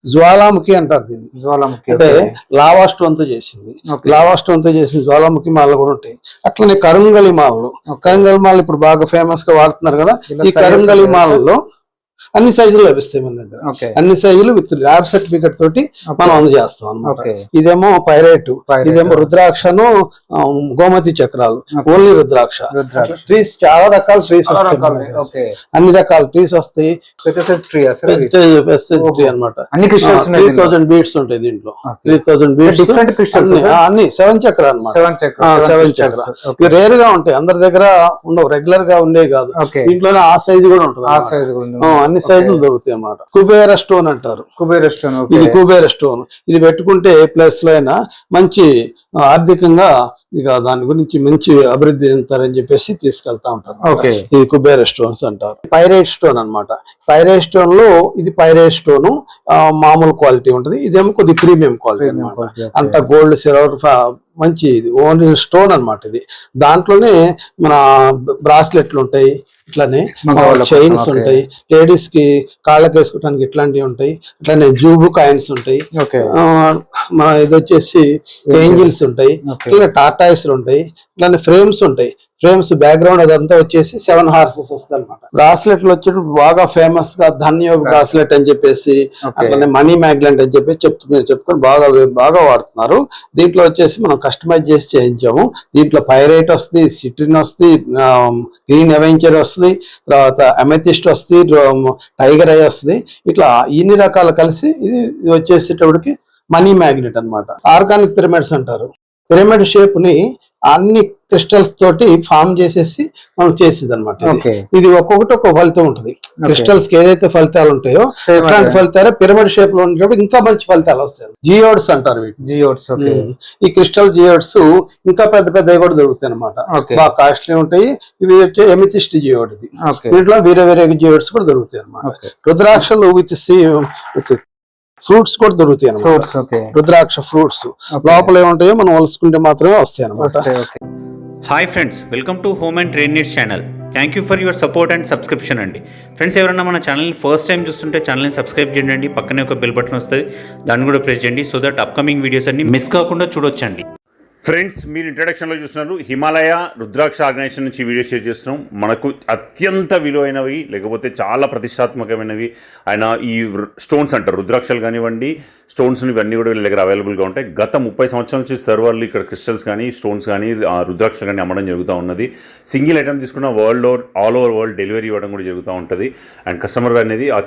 జ్వాలాముఖి అంటారు దీన్ని. జ్వాలాముఖి అంటే లావా స్టోన్ తో చేసింది. లావా స్టోన్ తో చేసిన జ్వాలాముఖి మాలలు కూడా ఉంటాయి. అట్లనే కరుంగలి మాలలు, కరుంగలి మాలలు ఇప్పుడు బాగా ఫేమస్ గా వాడుతున్నారు కదా. ఈ కరుంగలి మాలలో అన్ని సైజులు లభిస్తాయి మన దగ్గర. అన్ని సైజులు విత్ ల్యాబ్ సర్టిఫికెట్ తోటి మనం అందజేస్తాం అన్నమాట. ఇదేమో పైరేటు, ఇదేమో రుద్రాక్షను గోమతి చక్రాలు, ఓన్లీ రుద్రాక్ష. ట్రీస్ చాలా రకాల ట్రీస్ వస్తాయి, అన్ని రకాల ట్రీస్ వస్తాయి. ట్రీ అనమాట. 3000 బీడ్స్ ఉంటాయి దీంట్లో. 3000 బీడ్స్ అన్ని 7 చక్ర అనమాట. 7 చక్ర ఇవి రేర్ గా ఉంటాయి, అందరి దగ్గర ఉండవు, రెగ్యులర్ గా ఉండేవి కాదు. దీంట్లోనే ఆ సైజు కూడా ఉంటుంది, అన్ని సైజులు దొరుకుతాయి అన్నమాట. కుబేర స్టోన్ అంటారు. ఇది కుబేర స్టోన్. ఇది పెట్టుకుంటే ప్లేస్ లో అయినా మంచి ఆర్థికంగా ఇక దాని గురించి మంచి అభివృద్ధి చెందుతారని చెప్పేసి తీసుకెళ్తా ఉంటారు. ఇది కుబేర స్టోన్స్ అంటారు. పైరేట్ స్టోన్ అన్నమాట. పైరేట్ స్టోన్ లో ఇది పైరేట్ స్టోన్ మామూలు క్వాలిటీ ఉంటుంది, ఇదేమో కొద్ది ప్రీమియం క్వాలిటీ అన్నమాట. అంత గోల్డ్ సిల్వర్ మంచి ఓన్లీ స్టోన్ అన్నమాట. ఇది దాంట్లోనే మన బ్రాస్లెట్లు ఉంటాయి, ఇట్లానే చైన్స్ ఉంటాయి, లేడీస్ కి కాళ్ళకి వేసుకోవడానికి ఇట్లాంటివి ఉంటాయి, ఇట్లానే జూబు కాయిన్స్ ఉంటాయి, మన ఇది వచ్చేసి ఏంజిల్స్ ఉంటాయి, ఇట్లా టాటాయిస్ ఉంటాయి, ఇట్లానే ఫ్రేమ్స్ ఉంటాయి. ఫ్రేమ్స్ బ్యాక్గ్రౌండ్ అదంతా వచ్చేసి 7 హార్సెస్ వస్తాయి అనమాట. బ్రాస్లెట్లు వచ్చి బాగా ఫేమస్ గా ధన్యోగ్ బ్రాస్లెట్ అని చెప్పేసి, అట్లనే మనీ మ్యాగ్నెట్ అని చెప్పి చెప్పుకొని బాగా వాడుతున్నారు. దీంట్లో వచ్చేసి మనం కస్టమైజ్ చేసి చేయించాము. దీంట్లో పైరేట్ వస్తుంది, సిట్రిన్ వస్తుంది, గ్రీన్ అవెంచర్ వస్తుంది, తర్వాత అమెథిస్ట్ వస్తుంది, టైగర్ ఐ వస్తుంది. ఇట్లా ఇన్ని రకాలు కలిసి ఇది వచ్చేసేటప్పటికి మనీ మ్యాగ్నెట్ అన్నమాట. ఆర్గానిక్ పిరమిడ్స్ అంటారు. పిరమిడ్ షేప్ ని అన్ని క్రిస్టల్స్ తోటి ఫామ్ చేసేసి మనం చేసేది అనమాట. ఇది ఒక్కొక్కటి ఒక్కొక్క ఫలితం ఉంటుంది. క్రిస్టల్స్ కి ఏదైతే ఫలితాలు ఉంటాయో అట్లాంటి ఫలితాలు పిరమిడ్ షేప్ లో ఉండేటప్పుడు ఇంకా మంచి ఫలితాలు వస్తాయి. జియోడ్స్ అంటారు వీటిని. ఈ క్రిస్టల్ జియోడ్స్ ఇంకా పెద్ద పెద్దవి కూడా దొరుకుతాయి అనమాట. బాగా కాస్ట్లీ ఉంటాయి. ఇవి వచ్చే ఎమిథిస్ట్ జియోడ్. ఇది దీంట్లో వేరే జియోడ్స్ కూడా దొరుకుతాయి అనమాట. రుద్రాక్షలు విత్ ఫ్రూట్స్ కూడా దొరుకుతాయి అన్నమాట. రుద్రాక్ష ఫ్రూట్స్ లోపల ఏముంటాయో మనం వలుసుకుంటే మాత్రమే వస్తాయి అన్నమాట. Hi friends, welcome to home and trade needs channel. Thank you for your support and subscription అండి. ఫ్రెండ్స్, ఎవరైనా మన ఛానల్ని ఫస్ట్ టైం చూస్తుంటే ఛానల్ని సబ్స్క్రైబ్ చేయండి. పక్కనే ఒక బెల్ బటన్ వస్తుంది, దాన్ని కూడా ప్రెస్ చేయండి. సో దట్ అప్కమింగ్ వీడియోస్ అన్ని మిస్ కాకుండా చూడొచ్చండి. ఫ్రెండ్స్, మీరు ఇంట్రడక్షన్లో చూస్తున్నారు హిమాలయ రుద్రాక్ష ఆర్గనైజేషన్ నుంచి వీడియో షేర్ చేస్తున్నాం. మనకు అత్యంత విలువైనవి లేకపోతే చాలా ప్రతిష్టాత్మకమైనవి ఆయన ఈ స్టోన్స్ అంటారు. రుద్రాక్షలు కానివ్వండి, స్టోన్స్ ఇవన్నీ కూడా వీళ్ళ దగ్గర అవైలబుల్గా ఉంటాయి. గత 30 సంవత్సరాల నుంచి సర్వర్లు ఇక్కడ క్రిస్టల్స్ కానీ, స్టోన్స్ కానీ, రుద్రాక్షలు కానీ అమ్మడం జరుగుతూ ఉన్నది. సింగిల్ ఐటమ్ తీసుకున్న ఆల్ ఓవర్ వరల్డ్ డెలివరీ ఇవ్వడం కూడా జరుగుతూ ఉంటుంది. అండ్ కస్టమర్ అనేది ఆ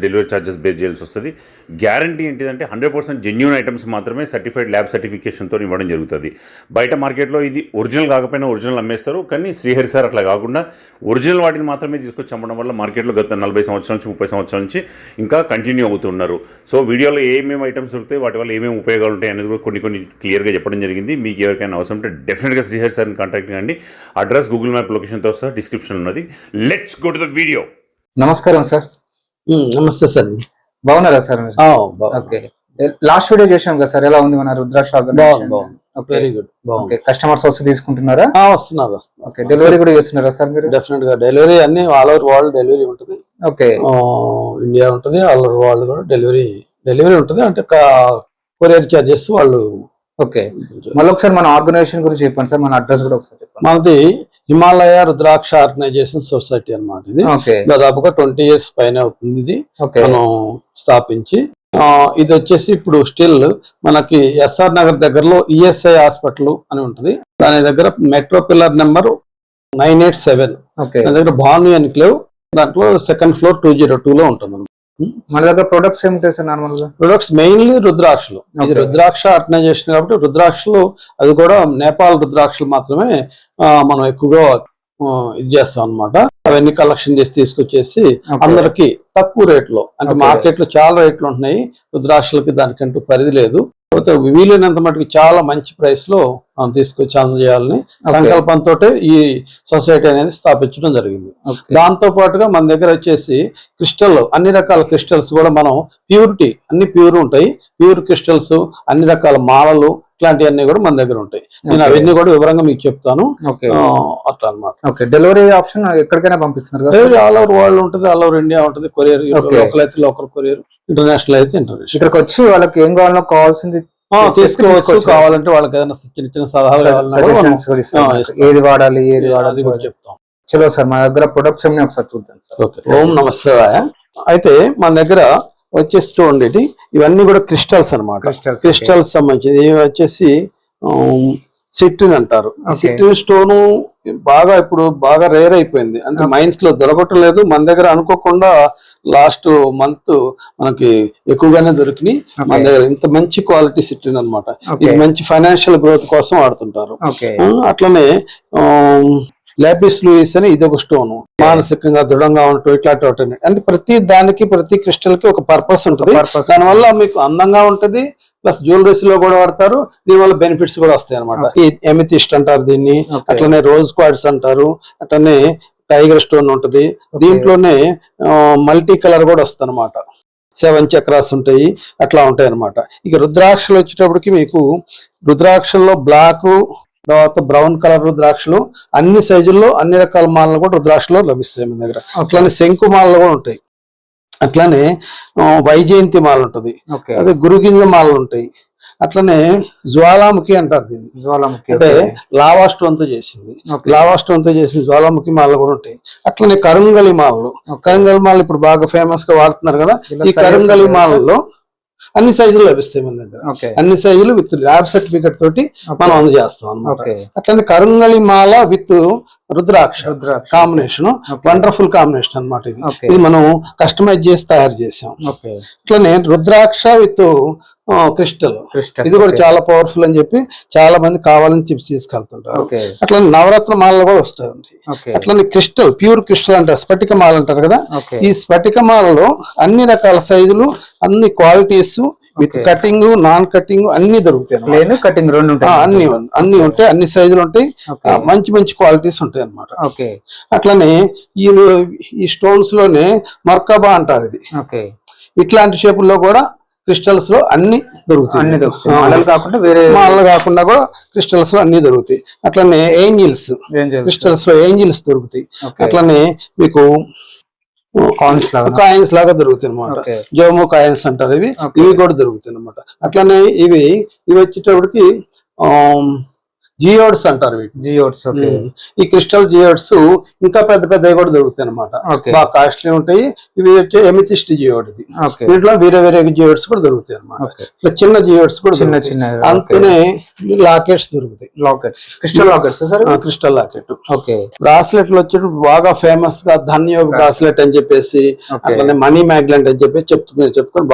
డెలివరీ ఛార్జెస్ బేర్ చేయాల్సి వస్తుంది. గ్యారంటీ ఏంటిదంటే 100% జెన్యూన్ ఐటమ్స్ మాత్రమే సర్టిఫైడ్ ల్యాబ్ సర్టిఫికేషన్తో ఇవ్వడం జరుగుతుంది. బయట మార్కెట్లో ఇది ఒరిజినల్ కాకపోయినా ఒరిజినల్ అమ్మేస్తారు, కానీ శ్రీహరి సార్ అట్లా కాకుండా ఒరిజినల్ వాటిని మాత్రమే తీసుకొచ్చి అమ్మడం వల్ల మార్కెట్లో గత 40 సంవత్సరాల నుంచి 30 సంవత్సరాల నుంచి ఇంకా కంటిన్యూ అవుతున్నారు. సో వీడియోలో ఏమేమి ఐటమ్స్ దొరుకుతాయి, వాటి వల్ల ఏమేమి ఉపయోగాలు ఉంటాయి అనేది కూడా కొన్ని క్లియర్గా చెప్పడం జరిగింది. మీకు ఎవరికైనా అవసరం ఉంటే డెఫినెట్గా శ్రీహరి సార్ని కాంటాక్ట్ కండి. అడ్రస్ గూగుల్ మ్యాప్ లొకేషన్తో సహా డిస్క్రిప్షన్ ఉన్నది. Let's go to the video. నమస్కారం సార్. నమస్తే సార్. బాగున్నారా సార్? ఓకే, లాస్ట్ వీడియో చేసాం కదా సార్, ఎలా ఉంది మన రుద్రాక్ష ఆర్గనైజేషన్? Very good. కస్టమర్స్ వస్తే తీసుకుంటున్నారా? వస్తున్నారు. ఓకే, డెలివరీ కూడా చేస్తున్నారా సార్ మీరు? డెఫినెట్ గా డెలివరీ అన్ని ఆల్ ఓవర్ వరల్డ్ డెలివరీ ఉంటుంది. ఓకే, ఇండియా ఉంటుంది, ఆల్ ఓవర్ వరల్డ్ కూడా డెలివరీ ఉంటుంది. అంటే కొరియర్ చార్జెస్ వాళ్ళు. ఓకే, మళ్ళీ ఒకసారి మన ఆర్గనైజేషన్ గురించి చెప్పండి సార్, మన అడ్రస్ కూడా ఒకసారి చెప్పండి. మనది హిమాలయ రుద్రాక్ష ఆర్గనైజేషన్ సొసైటీ అన్నమాట. ఇది దాదాపుగా 20 years పైన అవుతుంది ఇది మనం స్థాపించి. ఇది వచ్చేసి ఇప్పుడు స్టిల్ మనకి ఎస్ఆర్ నగర్ దగ్గరలో ఈఎస్ఐ హాస్పిటల్ అని ఉంటుంది. దాని దగ్గర మెట్రో పిల్లర్ నెంబర్ 987 దాని దగ్గర భాను ఎన్క్లేవ్, దాంట్లో 2nd floor 202 లో ఉంటుంది. మన దగ్గర ప్రొడక్ట్స్ ఏమిటాయి సార్? నార్మల్ గా ప్రొడక్ట్స్ మెయిన్లీ రుద్రాక్షలు. ఇది రుద్రాక్ష ఆర్గనైజేషన్ కాబట్టి రుద్రాక్షలు, అది కూడా నేపాల్ రుద్రాక్షలు మాత్రమే మనం ఎక్కువగా ఇది చేస్తాం అనమాట. అవన్నీ కలెక్షన్ చేసి తీసుకొచ్చేసి అందరికి తక్కువ రేట్లో, అంటే మార్కెట్ లో చాలా రేట్లు ఉంటున్నాయి రుద్రాక్షలకి, దానికంటూ పరిధి లేదు. వీలైనంత మటుకు చాలా మంచి ప్రైస్ లో తీసుకొచ్చి అందజేయాలని సంకల్పంతో ఈ సొసైటీ అనేది స్థాపించడం జరిగింది. దాంతో పాటుగా మన దగ్గర వచ్చేసి క్రిస్టల్, అన్ని రకాల క్రిస్టల్స్ కూడా మనం ప్యూరిటీ, అన్ని ప్యూర్ ఉంటాయి, ప్యూర్ క్రిస్టల్స్, అన్ని రకాల మాలలు ఇట్లాంటివన్నీ కూడా మన దగ్గర ఉంటాయి. నేను అవన్నీ కూడా వివరంగా మీకు చెప్తాను. అట్లా అన్నమాట. డెలివరీ ఆప్షన్ ఎక్కడికైనా పంపిస్తున్నారు? డెలివరీ ఆల్ ఓవర్ వరల్డ్ ఉంటుంది, ఆల్ ఓవర్ ఇండియా ఉంటుంది. కొరియర్ లోకల్ అయితే లోకల్ కొరియర్, ఇంటర్నేషనల్ అయితే ఇంటర్నేషనల్. ఇక్కడికి వచ్చి వాళ్ళకి ఏం కావాలో కావాల్సింది తీసుకోవచ్చు. కావాలంటే వాళ్ళకి ఏదైనా చిన్న చిన్న సలహాలు ఏది వాడాలి ఏది వాడాలి కూడా చెప్తాం. చలో సార్, మా దగ్గర ప్రొడక్ట్స్ అన్ని ఒకసారి చూద్దాం సార్. ఓం నమస్తే. అయితే మన దగ్గర వచ్చేసి చూడండి, ఇవన్నీ కూడా క్రిస్టల్స్ అన్నమాట. క్రిస్టల్స్ సంబంధించి ఇవి వచ్చేసి సిట్రిన్ అంటారు. సిట్రిన్ స్టోన్ బాగా ఇప్పుడు బాగా రేర్ అయిపోయింది, అంటే మైన్స్ లో దొరకటం లేదు. మన దగ్గర అనుకోకుండా లాస్ట్ మంత్ మనకి ఎక్కువగానే దొరికినాయి మన దగ్గర. ఇంత మంచి క్వాలిటీ సిట్రిన్ అన్నమాట. ఇది మంచి ఫైనాన్షియల్ గ్రోత్ కోసం వాడుతుంటారు. అట్లనే లాపిస్ లూయిస్ అని ఇది ఒక స్టోన్, మానసికంగా దృఢంగా ఉంటూ ఇట్లాంటి అంటే ప్రతి దానికి, ప్రతి క్రిస్టల్ కి ఒక పర్పస్ ఉంటుంది. దానివల్ల మీకు అందంగా ఉంటది, ప్లస్ జ్యువెలరీస్ లో కూడా వాడతారు. దీనివల్ల బెనిఫిట్స్ కూడా వస్తాయి అనమాట. ఈ ఎమితిస్ట్ అంటారు దీన్ని, అట్లనే రోజ్ క్వార్ట్స్ అంటారు, అట్లనే టైగర్ స్టోన్ ఉంటది. దీంట్లోనే మల్టీ కలర్ కూడా వస్తుంది అనమాట. 7 చక్రాస్ ఉంటాయి, అట్లా ఉంటాయి అనమాట. ఇక రుద్రాక్షలు వచ్చేటప్పటికి మీకు రుద్రాక్షల్లో బ్లాక్, తర్వాత బ్రౌన్ కలర్ రుద్రాక్షలు, అన్ని సైజుల్లో అన్ని రకాల మాలలు కూడా రుద్రాక్షలో లభిస్తాయి మన దగ్గర. అట్లానే శంకు మాలలు కూడా ఉంటాయి, అట్లానే వైజయంతి మాల ఉంటుంది, అదే గురుగింజ మాలలు ఉంటాయి. అట్లనే జ్వాలాముఖి అంటారు దీన్ని. జ్వాలాముఖి అంటే లావా స్టోన్ తో చేసింది, లావా స్టోన్ తో చేసిన జ్వాలాముఖి మాలలు కూడా ఉంటాయి. అట్లనే కరుంగలి మాలలు, కరుంగలి మాలలు ఇప్పుడు బాగా ఫేమస్ గా వాడుతున్నారు కదా. ఈ కరుంగలి మాలలో అన్ని సైజులు లభిస్తాయి మన దగ్గర. అన్ని సైజులు విత్ ల్యాబ్ సర్టిఫికెట్ తోటి మనం అందజేస్తాం అన్నమాట. అట్లనే కరుంగలి మాల with rudraksha combination, wonderful combination అన్నమాట. ఇది మనం కస్టమైజ్ చేసి తయారు చేసాం. అట్లనే రుద్రాక్ష విత్ క్రిస్టల్, ఇది కూడా చాలా పవర్ఫుల్ అని చెప్పి చాలా మంది కావాలని చెప్పి తీసుకెళ్తుంటారు. అట్లా నవరత్న మాలలు కూడా వస్తాయి. అట్లనే క్రిస్టల్, ప్యూర్ క్రిస్టల్ అంటే స్ఫటిక మాల అంటారు కదా. ఈ స్ఫటిక మాలలో అన్ని రకాల సైజులు, అన్ని qualities, with cutting, non cutting అన్ని దొరుకుతాయి. కటింగ్ రెండు అన్ని ఉంటాయి, అన్ని సైజులు ఉంటాయి, మంచి మంచి క్వాలిటీస్ ఉంటాయి అన్నమాట. అట్లనే ఈ స్టోన్స్ లోనే మర్కబా అంటారు. ఇది ఇట్లాంటి షేపుల్లో కూడా క్రిస్టల్స్ లో అన్ని దొరుకుతాయి. మాలలు కాకుండా కూడా క్రిస్టల్స్ లో అన్ని దొరుకుతాయి. అట్లనే ఏంజిల్స్, క్రిస్టల్స్ లో ఏంజిల్స్ దొరుకుతాయి. అట్లనే మీకు కాయిన్స్ లాగా దొరుకుతాయి అనమాట. జోమో కాయిన్స్ అంటారు, ఇవి కూడా దొరుకుతాయి అనమాట. అట్లనే ఇవి వచ్చేటప్పటికి జియోడ్స్ అంటారు. ఈ క్రిస్టల్ జియోడ్స్ ఇంకా పెద్ద పెద్దవి కూడా దొరుకుతాయి అనమాట. బాగా కాస్ట్లీ ఉంటాయి. ఇవి వచ్చే ఎమితిస్ట్ జియోడ్, ఇది దీంట్లో వేరే వేరే జియోడ్స్ కూడా దొరుకుతాయి అనమాట. ఇట్లా చిన్న జియోడ్స్ కూడా అంతనే లాకెట్స్ దొరుకుతాయి. క్రిస్టల్ లాకెట్, బ్రాస్లెట్లు వచ్చేటప్పుడు బాగా ఫేమస్ గా ధన్యోగ్ బ్రాస్లెట్ అని చెప్పేసి, అట్లనే మనీ మ్యాగ్నెట్ అని చెప్పి చెప్పుకొని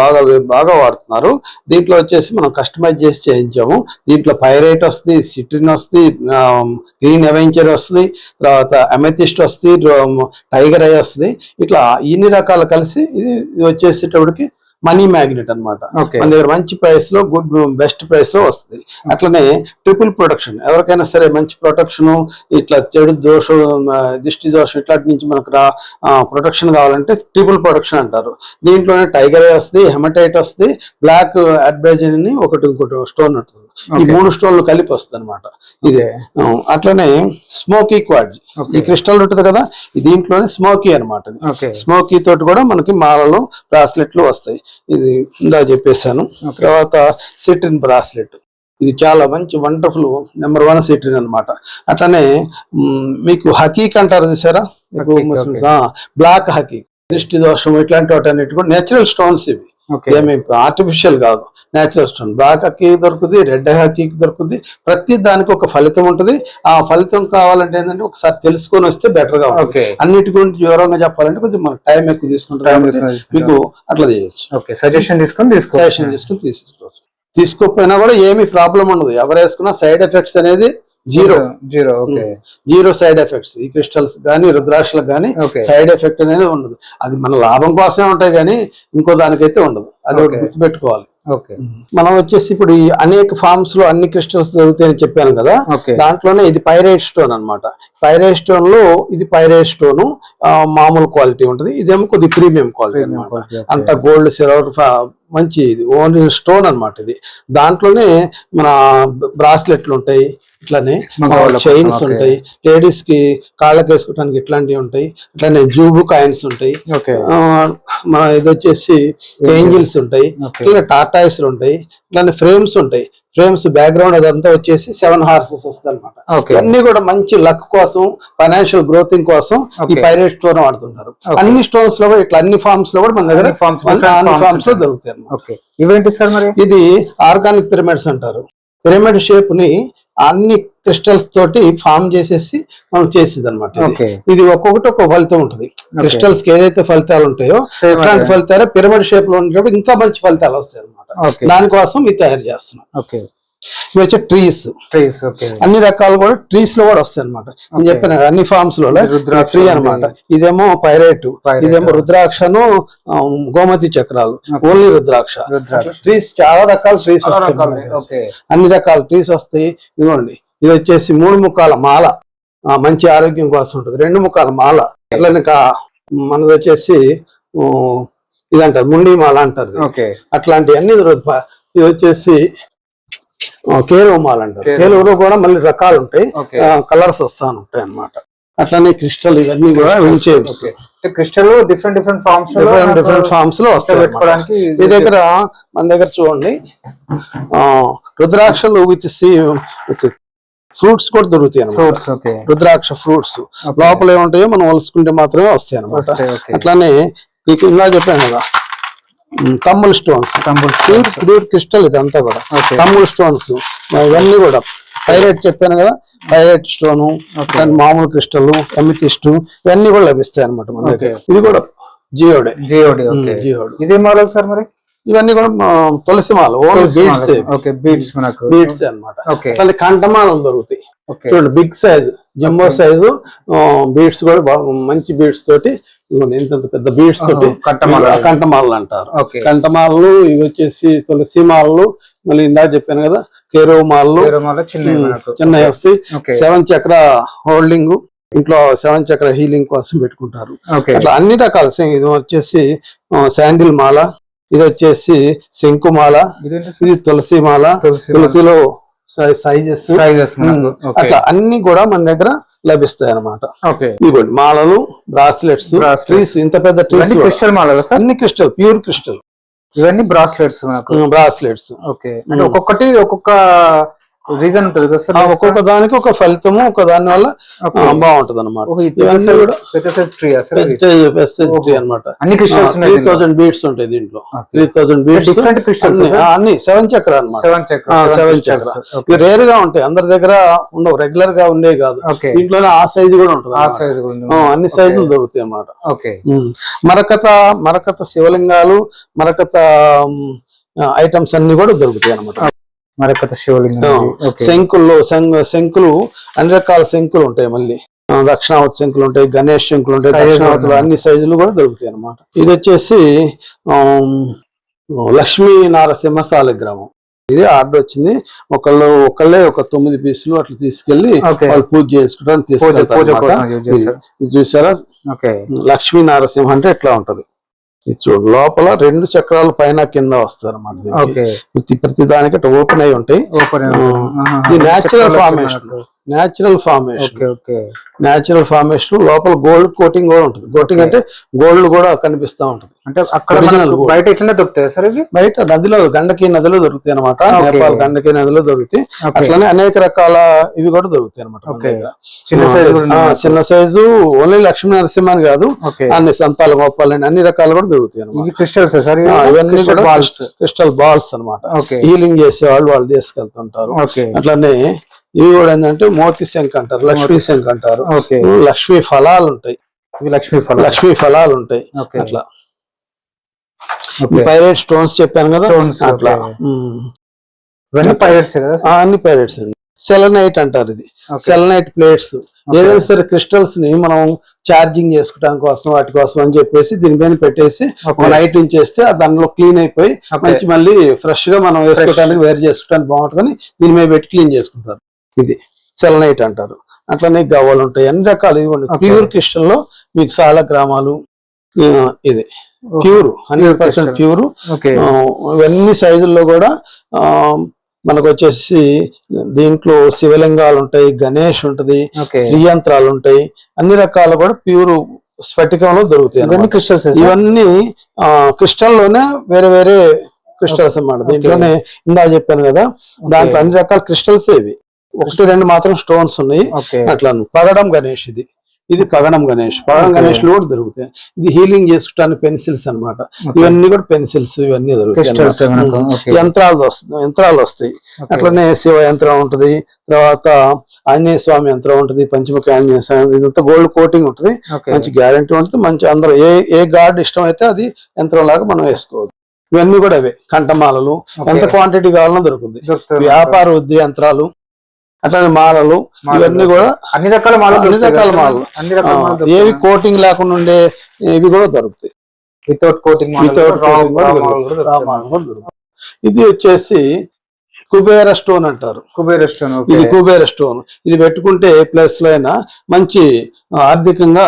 బాగా వాడుతున్నారు. దీంట్లో వచ్చేసి మనం కస్టమైజ్ చేసి చేయించాము. దీంట్లో పైరైట్ వస్తుంది, సిట్రిన్ వస్తుంది, గ్రీన్ అవెంచర్ వస్తుంది, తర్వాత అమెథిస్ట్ వస్తుంది, టైగర్ ఐ వస్తుంది. ఇట్లా ఇన్ని రకాలు కలిసి ఇది వచ్చేసేటప్పటికి మనీ మ్యాగ్నెట్ అనమాట. మన దగ్గర మంచి ప్రైస్ లో, గుడ్ బెస్ట్ ప్రైస్ లో వస్తుంది. అట్లనే ట్రిపుల్ ప్రొటెక్షన్, ఎవరికైనా సరే మంచి ప్రొటెక్షన్, ఇట్లా చెడు దోషం, దిష్టి దోషం ఇట్లాంటి నుంచి మనకు ప్రొటెక్షన్ కావాలంటే ట్రిపుల్ ప్రొటెక్షన్ అంటారు. దీంట్లోనే టైగర్ ఐ వస్తుంది, హెమటైట్ వస్తుంది, బ్లాక్ అడ్బైజన్ అని ఇంకోటి స్టోన్ ఉంటుంది. ఈ 3 స్టోన్లు కలిపి వస్తుంది అనమాట ఇది. అట్లనే స్మోకీ క్వాడ్, ఈ క్రిస్టల్ ఉంటుంది కదా, దీంట్లోనే స్మోకీ అనమాట. స్మోకీ తోటి కూడా మనకి మాలలు, బ్రాస్లెట్లు వస్తాయి. ఇది ఇందా చెప్పేశాను. తర్వాత సిట్రిన్ బ్రాస్లెట్, ఇది చాలా మంచి వండర్ఫుల్ నెంబర్ 1 సిట్రిన్ అనమాట. అట్లనే మీకు హకీక్ అంటారు చూసారా, బ్లాక్ హకీక్, దృష్టి దోషం ఇట్లాంటి వాటన్నిటి కూడా నేచురల్ స్టోన్స్ ఇవి, ఏమి ఆర్టిఫిషియల్ కాదు, నేచురల్ స్టోన్. బ్లాక్ హకీ దొరుకుతుంది, రెడ్ హకీ దొరుకుతుంది. ప్రతి దానికి ఒక ఫలితం ఉంటుంది. ఆ ఫలితం కావాలంటే ఏంటంటే ఒకసారి తెలుసుకొని వస్తే బెటర్ గా ఉంటుంది. అన్నిటి గురించి వివరంగా చెప్పాలంటే కొంచెం మనకు టైం ఎక్కువ తీసుకుంటుంది, మీకు అట్లా చేయొచ్చు. సజెషన్ తీసుకొని తీసుకోవచ్చు. తీసుకోకపోయినా కూడా ఏమి ప్రాబ్లం ఉండదు. ఎవరు వేసుకున్నా సైడ్ ఎఫెక్ట్స్ అనేది జీరో సైడ్ ఎఫెక్ట్స్. ఈ క్రిస్టల్స్ గానీ, రుద్రాక్షలకు గానీ సైడ్ ఎఫెక్ట్ అనేది ఉండదు. అది మన లాభం కోసమే ఉంటాయి కానీ ఇంకో దానికైతే ఉండదు. అది ఒకటి గుర్తుపెట్టుకోవాలి. ఓకే మనం వచ్చేసి ఇప్పుడు ఈ అనేక ఫార్మ్స్ లో అన్ని క్రిస్టల్స్ దొరుకుతాయని చెప్పాను కదా, ఓకే దాంట్లోనే ఇది పైరైట్ స్టోన్ అన్నమాట. పైరైట్ స్టోన్ లో ఇది పైరైట్ స్టోన్ మామూలు క్వాలిటీ ఉంటుంది, ఇదేమో కొద్ది ప్రీమియం క్వాలిటీ అన్నమాట. అంత గోల్డ్ సిల్వర్ మంచి ఇది ఓన్లీ స్టోన్ అన్నమాట. ఇది దాంట్లోనే మన బ్రాస్లెట్లు ఉంటాయి, ఇట్లానే చైన్స్ ఉంటాయి, లేడీస్ కి కాళ్ళకి వేసుకోవడానికి ఇట్లాంటివి ఉంటాయి, ఇట్లానే జూబు కాయిన్స్ ఉంటాయి, మన ఇది వచ్చేసి ఏంజిల్స్ ఉంటాయి, ఇట్లా టాటాయిస్ ఉంటాయి, ఇట్లానే ఫ్రేమ్స్ ఉంటాయి. ఫ్రేమ్స్ బ్యాక్గ్రౌండ్ అదంతా వచ్చేసి 7 హార్సెస్ వస్తాయి అనమాట. అన్ని కూడా మంచి లక్ కోసం, ఫైనాన్షియల్ గ్రోతింగ్ కోసం ఈ పైరేట్ స్టోన్ వాడుతుంటారు. అన్ని స్టోన్స్ లో కూడా ఇట్లా అన్ని ఫార్మ్స్ లో కూడా మన దగ్గర ఫార్మ్స్ లో దొరుకుతాయి అన్నమాట. ఇవేంటి సార్ మరి? ఇది ఆర్గానిక్ పిరమిడ్స్ అంటారు. పిరమిడ్ షేప్ ని అన్ని క్రిస్టల్స్ తోటి ఫామ్ చేసేసి మనం చేసేది అనమాట. ఇది ఒక్కొక్కటి ఒక్కొక్క ఫలితం ఉంటుంది. క్రిస్టల్స్ కి ఏదైతే ఫలితాలు ఉంటాయో అట్లాంటి ఫలితాలు పిరమిడ్ షేప్ లో ఉండేటప్పుడు ఇంకా మంచి ఫలితాలు వస్తాయి అనమాట. దానికోసం ఇది తయారు చేస్తున్నాం. ఇవి వచ్చి ట్రీస్, అన్ని రకాలు కూడా ట్రీస్ లో కూడా వస్తాయి అనమాట. నేను చెప్పాను అన్ని ఫార్మ్స్ లో ట్రీ అనమాట. ఇదేమో పైరేట్, ఇదేమో రుద్రాక్షను గోమతి చక్రాలు, ఓన్లీ రుద్రాక్ష. ట్రీస్ చాలా రకాల ట్రీస్ వస్తాయి, అన్ని రకాల ట్రీస్ వస్తాయి. ఇదిగోండి, ఇది వచ్చేసి 3 ముఖాల మాల, మంచి ఆరోగ్యం కోసం ఉంటుంది. 2 ముఖాల మాల, అట్లనే మనది వచ్చేసి ఇదంటారు ముండి మాల అంటారు. అట్లాంటివన్నీ దొరుకుతాయి. ఇది వచ్చేసి కేరువ మాల అంటారు. కేరువలో కూడా మళ్ళీ రకాలు ఉంటాయి, కలర్స్ వస్తా ఉంటాయి అన్నమాట. అట్లానే క్రిస్టల్ ఇవన్నీ కూడా క్రిస్టల్ డిఫరెంట్ ఫార్మ్స్ లో వస్తాయి. మీ దగ్గర మన దగ్గర చూడండి రుద్రాక్షలు విత్ ఫ్రూట్స్ కూడా దొరుకుతాయి అన్నమాట. రుద్రాక్ష ఫ్రూట్స్ లోపల ఏముంటాయో మనం వలుసుకుంటే మాత్రమే వస్తాయి అన్నమాట. అట్లానే ఇలా చెప్పాను కదా కమ్ముల్ స్టోన్స్, ప్యూర్ క్రిస్టల్ ఇదంతా కూడా కమ్ముల్ స్టోన్స్. ఇవన్నీ కూడా పైరేట్ చెప్పాను కదా, పైరేట్ స్టోను, మామూలు క్రిస్టల్, ఎమితిస్ట్ ఇవన్నీ కూడా లభిస్తాయి అనమాట మన దగ్గర. ఇది కూడా జియోడే. ఇదే మోడల్ సార్ మరి? ఇవన్నీ కూడా తులసి మాల, బీడ్స్ అన్నమాట. అట్లాంటి కంఠమాలలు దొరుకుతాయి. చూడండి big size, jumbo size beads కూడా మంచి బీడ్స్ తోటి, ఇంత పెద్ద బీడ్స్ తోటి కంఠమాలలు అంటారు. కంఠమాలలు ఇవి వచ్చేసి తులసి మాలలు, మళ్ళీ ఇందాక చెప్పాను కదా కేరవ మాలలు చిన్నవి వస్తాయి. 7 చక్ర హోల్డింగ్, ఇంట్లో 7 చక్ర హీలింగ్ కోసం పెట్టుకుంటారు. అట్లా అన్ని రకాల. ఇది వచ్చేసి శాండిల్ మాల, ఇది వచ్చేసి శంకుమాల, ఇది తులసి మాల, తులసిలో సైజెస్ అట్లా అన్ని కూడా మన దగ్గర లభిస్తాయి అన్నమాట. ఇదిగోండి మాలలు, బ్రాస్లెట్స్, ట్రీస్, ఇంత పెద్ద ట్రీస్ క్రిస్టల్ మాల, అన్ని క్రిస్టల్, ప్యూర్ క్రిస్టల్. ఇవన్నీ బ్రాస్లెట్స్. ఒక్కొక్కటి ఒక్కొక్క రీజన్ ఉంటుంది కదా సార్? ఒక్కొక్క దానికి ఒక ఫలితము, ఒక దాని వల్ల బాగుంటది అనమాట. అన్ని క్రిస్టల్స్ 3000 బీడ్స్ ఉంటాయి దీంట్లో. 3000 బీడ్స్ అన్ని 7 చక్ర అనమాట. 7 చక్ర రేర్ గా ఉంటాయి, అందరి దగ్గర ఉండవు, రెగ్యులర్ గా ఉండేవి కాదు. దీంట్లోనే ఆ సైజు కూడా ఉంటుంది, అన్ని సైజులు దొరుకుతాయి అన్నమాట. మరకత శివలింగాలు, మరకత ఐటమ్స్ అన్ని కూడా దొరుకుతాయి అన్నమాట. మరకత శివలింగం, శంకులు అన్ని రకాల శంకులు ఉంటాయి. మళ్ళీ దక్షిణావతి శంకులు ఉంటాయి, గణేష్ శంకులు ఉంటాయి, దక్షిణావతిలో అన్ని సైజులు కూడా దొరుకుతాయి అన్నమాట. ఇది వచ్చేసి లక్ష్మీ నారసింహ సాలిగ్రామం. ఇది ఆర్డర్ వచ్చింది, ఒకళ్ళే ఒక 9 పీసులు అట్లా తీసుకెళ్లి వాళ్ళు పూజ చేసుకోవడానికి తీసుకెళ్తారు. చూసారా లక్ష్మీ నారసింహ అంటే ఎట్లా ఉంటది. ఇది చూడు, లోపల 2 చక్రాలు పైన కింద వస్తారు అన్నమాట. ప్రతి దానికి అట్లా ఓపెన్ అయి ఉంటాయి. ఇది న్యాచురల్ ఫార్మేషన్ లోపల గోల్డ్ కోటింగ్ కూడా ఉంటుంది. కోటింగ్ అంటే గోల్డ్ కూడా కనిపిస్తా ఉంటది. అంటే అక్కడ బయట ఎట్లనే దొరుకుతాయి సార్? బయట నదిలో, గండకీ నదిలో దొరుకుతాయి అనమాట. నేపాల్ గండకీ నదిలో దొరుకుతాయి. అట్లనే అనేక రకాల ఇవి కూడా దొరుకుతాయి అనమాట. చిన్న సైజు ఓన్లీ లక్ష్మీ నరసింహ అని కాదు, అన్ని సంతాల గోపాలని అన్ని రకాలు కూడా దొరుకుతాయి అనమాట. ఇవన్నీ కూడా క్రిస్టల్ బాల్స్ అనమాట. హీలింగ్ చేసే వాళ్ళు తీసుకెళ్తుంటారు. అట్లనే ఇవి కూడా ఏంటంటే మోతి శంఖ అంటారు, లక్ష్మీ శంఖ అంటారు. లక్ష్మీ ఫలాలు ఉంటాయి, లక్ష్మీ ఫలాలు ఉంటాయి. అట్లా పైరేట్ స్టోన్స్ చెప్పాను కదా, అట్లా పైరేట్స్ కదా, అన్ని పైరేట్స్ అండి. సెలనైట్ అంటారు. ఇది సెలనైట్ ప్లేట్స్. ఏదైనా సరే క్రిస్టల్స్ ని మనం ఛార్జింగ్ చేసుకోవడానికి కోసం వాటి కోసం అని చెప్పేసి దీనిపైన పెట్టేసి నైట్ ఉంచేస్తే దానిలో క్లీన్ అయిపోయి మంచి మళ్ళీ ఫ్రెష్ గా మనం వేసుకోవడానికి వేరు చేసుకోవడానికి బాగుంటుందని దీని మీద పెట్టి క్లీన్ చేసుకుంటారు. ఇది సెలనైట్ అంటారు. అట్లనే గవ్వలు ఉంటాయి, అన్ని రకాలు ఇవ్వండి. ప్యూర్ క్రిస్టల్ లో మీకు చాలా గ్రామాలు, ఇది ప్యూర్ 100% ప్యూర్. ఇవన్నీ సైజుల్లో కూడా మనకు వచ్చేసి దీంట్లో శివలింగాలు ఉంటాయి, గణేష్ ఉంటది, శ్రీయంత్రాలు ఉంటాయి, అన్ని రకాలు కూడా ప్యూర్ స్ఫటికంలో దొరుకుతాయి. ఇవన్నీ క్రిస్టల్ లోనే వేరే వేరే క్రిస్టల్స్ అన్నమాట. దీంట్లోనే ఇందా చెప్పాను కదా, దాంట్లో అన్ని రకాల క్రిస్టల్స్ ఇవి, 1-2 మాత్రం స్టోన్స్ ఉన్నాయి. అట్లా పగడం గణేష్, ఇది పగడం గణేష్. పగడం గణేష్ లో కూడా దొరుకుతాయి. ఇది హీలింగ్ చేసుకోవడానికి పెన్సిల్స్ అన్నమాట. ఇవన్నీ కూడా పెన్సిల్స్ ఇవన్నీ దొరుకుతాయి. యంత్రాలు వస్తాయి. అట్లనే శివ యంత్రం ఉంటది, తర్వాత ఆంజనేయ స్వామి యంత్రం ఉంటది, పంచముఖి ఆంజనేయ స్వామి, ఇదంతా గోల్డ్ కోటింగ్ ఉంటది, మంచి గ్యారంటీ ఉంటుంది. మంచి అందరూ ఏ గాడ్ ఇష్టం అయితే అది యంత్రం లాగా మనం వేసుకోవచ్చు. ఇవన్నీ కూడా అవే కంఠమాలలు, ఎంత క్వాంటిటీ కావాలన్నా దొరుకుతుంది. వ్యాపార ఉద్య యంత్రాలు, అట్లానే మాలలు, ఇవన్నీ కూడా అన్ని రకాల మాలలు, ఏవి కోటింగ్ లేకుండా ఉండే ఇవి కూడా దొరుకుతాయి. వితౌట్ కోటింగ్ ఇది వచ్చేసి కుబేర స్టోన్ అంటారు. ఇది కుబేర స్టోన్. ఇది పెట్టుకుంటే ప్లేస్ లో అయినా మంచి ఆర్థికంగా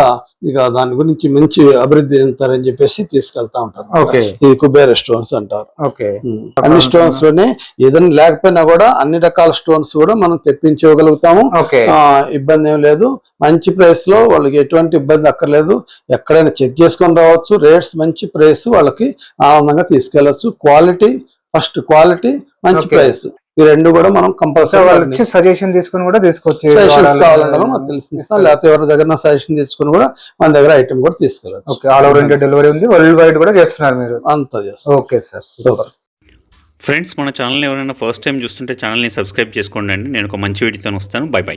ఇక దాని గురించి మంచి అభివృద్ధి చెందుతారని చెప్పేసి తీసుకెళ్తా ఉంటారు. ఇది కుబేర స్టోన్స్ అంటారు. అన్ని స్టోన్స్ లోనే ఏదైనా లేకపోయినా కూడా అన్ని రకాల స్టోన్స్ కూడా మనం తెప్పించగలుగుతాము. ఇబ్బంది ఏం లేదు. మంచి ప్రైస్ లో వాళ్ళకి ఎటువంటి ఇబ్బంది అక్కర్లేదు. ఎక్కడైనా చెక్ చేసుకొని రావచ్చు. రేట్స్ మంచి ప్రైస్, వాళ్ళకి ఆనందంగా తీసుకెళ్లొచ్చు. క్వాలిటీ ఫస్ట్, క్వాలిటీ మంచి ప్రైస్, ఈ రెండు కూడా మనం కంపల్సరీ సజెషన్ తీసుకుని కూడా తీసుకోవచ్చు. సజెషన్స్ కావాలంటే మాకు తెలిసిస్తాం, లేకపోతే ఎవరి దగ్గర సజెషన్ తీసుకుని కూడా మన దగ్గర ఐటమ్ కూడా తీసుకెళ్ళచ్చు. ఆల్ ఓవర్ ఇండియా డెలివరీ ఉంది, వరల్డ్ వైడ్ కూడా చేస్తున్నారు మీరు? అంతా చేస్తారు. Okay sir. ఫ్రెండ్స్, మన ఛానల్ ఎవరైనా ఫస్ట్ టైం చూస్తుంటే ఛానల్ని సబ్స్క్రైబ్ చేసుకోండి. నేను ఒక మంచి వీడియోతో వస్తాను. By by.